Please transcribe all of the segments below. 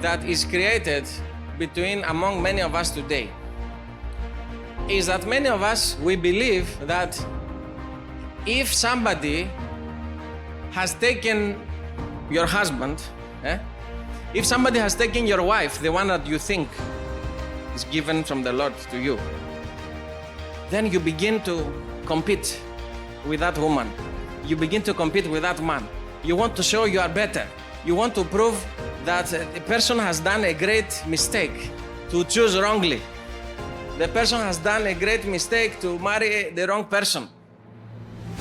that is created among many of us today is that many of us, we believe that if somebody has taken your husband, if somebody has taken your wife, the one that you think is given from the Lord to you, then you begin to compete with that woman. You begin to compete with that man. You want to show you are better. You want to prove that the person has done a great mistake to choose wrongly. The person has done a great mistake to marry the wrong person.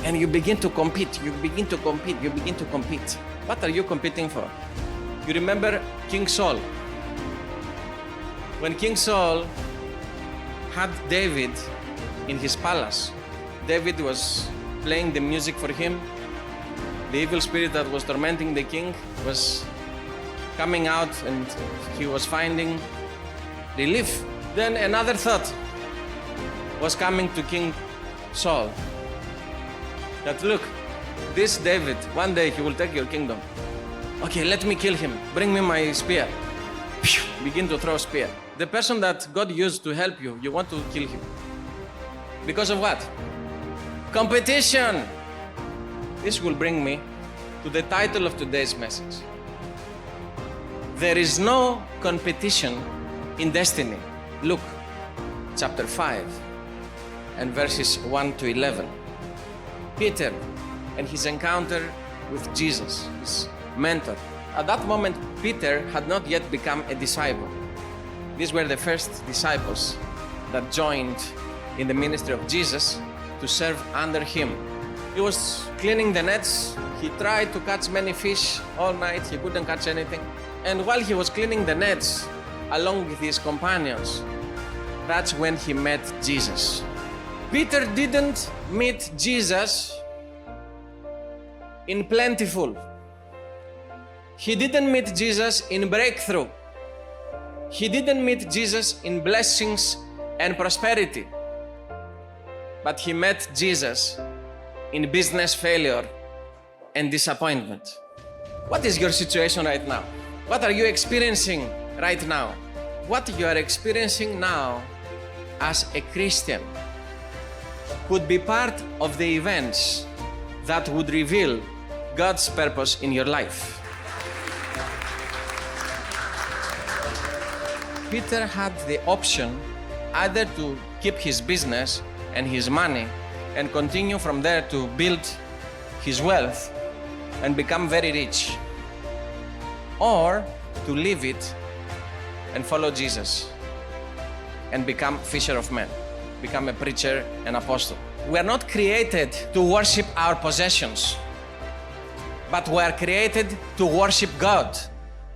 And you begin to compete, you begin to compete, you begin to compete. What are you competing for? You remember King Saul. When King Saul had David in his palace, David was playing the music for him. The evil spirit that was tormenting the king was coming out and he was finding relief. Then another thought was coming to King Saul. That look, this David, one day he will take your kingdom. Okay, let me kill him. Bring me my spear. Begin to throw a spear. The person that God used to help you, you want to kill him. Because of what? Competition. This will bring me to the title of today's message. There is no competition in destiny. Luke chapter 5 and verses 1 to 11. Peter and his encounter with Jesus, his mentor. At that moment, Peter had not yet become a disciple. These were the first disciples that joined in the ministry of Jesus to serve under him. He was cleaning the nets. He tried to catch many fish all night. He couldn't catch anything. And while he was cleaning the nets, along with his companions, that's when he met Jesus. Peter didn't meet Jesus in plentiful. He didn't meet Jesus in breakthrough. He didn't meet Jesus in blessings and prosperity. But he met Jesus in business failure and disappointment. What is your situation right now? What are you experiencing right now? What you are experiencing now as a Christian could be part of the events that would reveal God's purpose in your life. Peter had the option either to keep his business and his money and continue from there to build his wealth and become very rich, or to leave it and follow Jesus and become fisher of men, become a preacher and apostle. We are not created to worship our possessions, but we are created to worship God,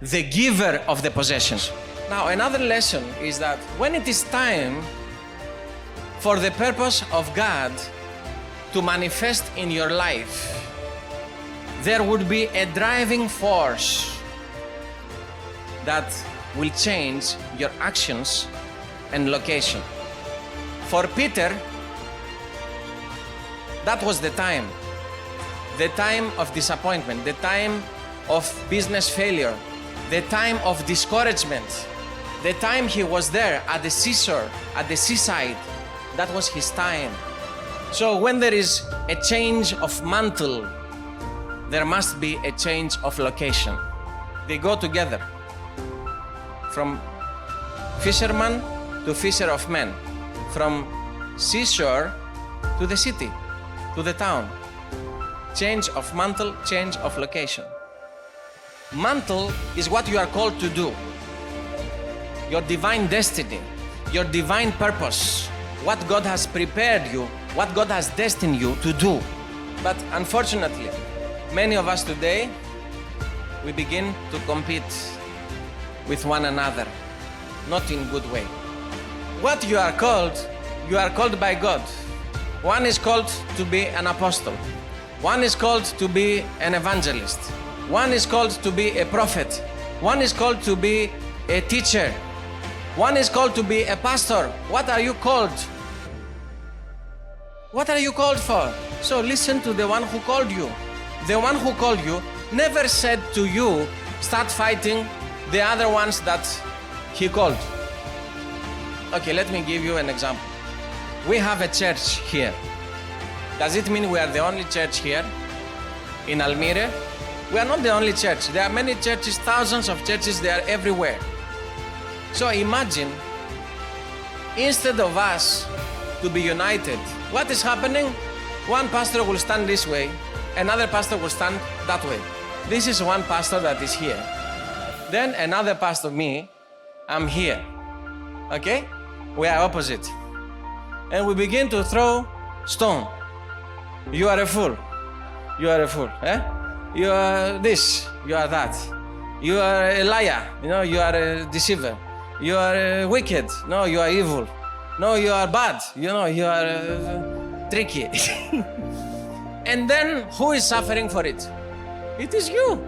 the giver of the possessions. Now, another lesson is that when it is time for the purpose of God to manifest in your life, there would be a driving force that will change your actions and location. For Peter, that was the time of disappointment, the time of business failure, the time of discouragement, the time he was there at the seashore, at the seaside. That was his time. So when there is a change of mantle, there must be a change of location. They go together. From fisherman to fisher of men. From seashore to the city, to the town. Change of mantle, change of location. Mantle is what you are called to do. Your divine destiny, your divine purpose, what God has prepared you, what God has destined you to do. But unfortunately, many of us today, we begin to compete with one another, not in good way. What you are called by God. One is called to be an apostle. One is called to be an evangelist. One is called to be a prophet. One is called to be a teacher. One is called to be a pastor. What are you called? What are you called for? So listen to the one who called you. The one who called you never said to you, start fighting, the other ones that he called. Okay, let me give you an example. We have a church here. Does it mean we are the only church here in Almere? We are not the only church. There are many churches, thousands of churches, they are everywhere. So imagine, instead of us to be united, what is happening? One pastor will stand this way, another pastor will stand that way. This is one pastor that is here. Then another pastor, me, I'm here. Okay? We are opposite. And we begin to throw stone. You are a fool. You are a fool. Eh? You are this. You are that. You are a liar. You are a deceiver. You are wicked. No, you are evil. No, you are bad. You are tricky. And then who is suffering for it? It is you.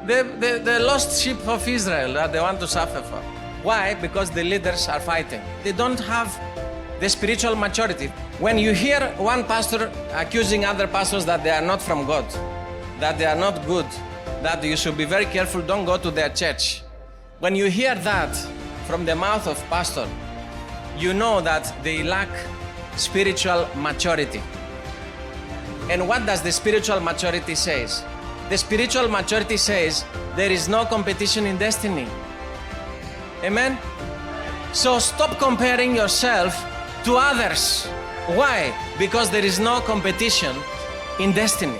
The lost sheep of Israel that they want to suffer for. Why? Because the leaders are fighting. They don't have the spiritual maturity. When you hear one pastor accusing other pastors that they are not from God, that they are not good, that you should be very careful, don't go to their church. When you hear that from the mouth of pastor, you know that they lack spiritual maturity. And what does the spiritual maturity says? The spiritual maturity says there is no competition in destiny. Amen? So stop comparing yourself to others. Why? Because there is no competition in destiny.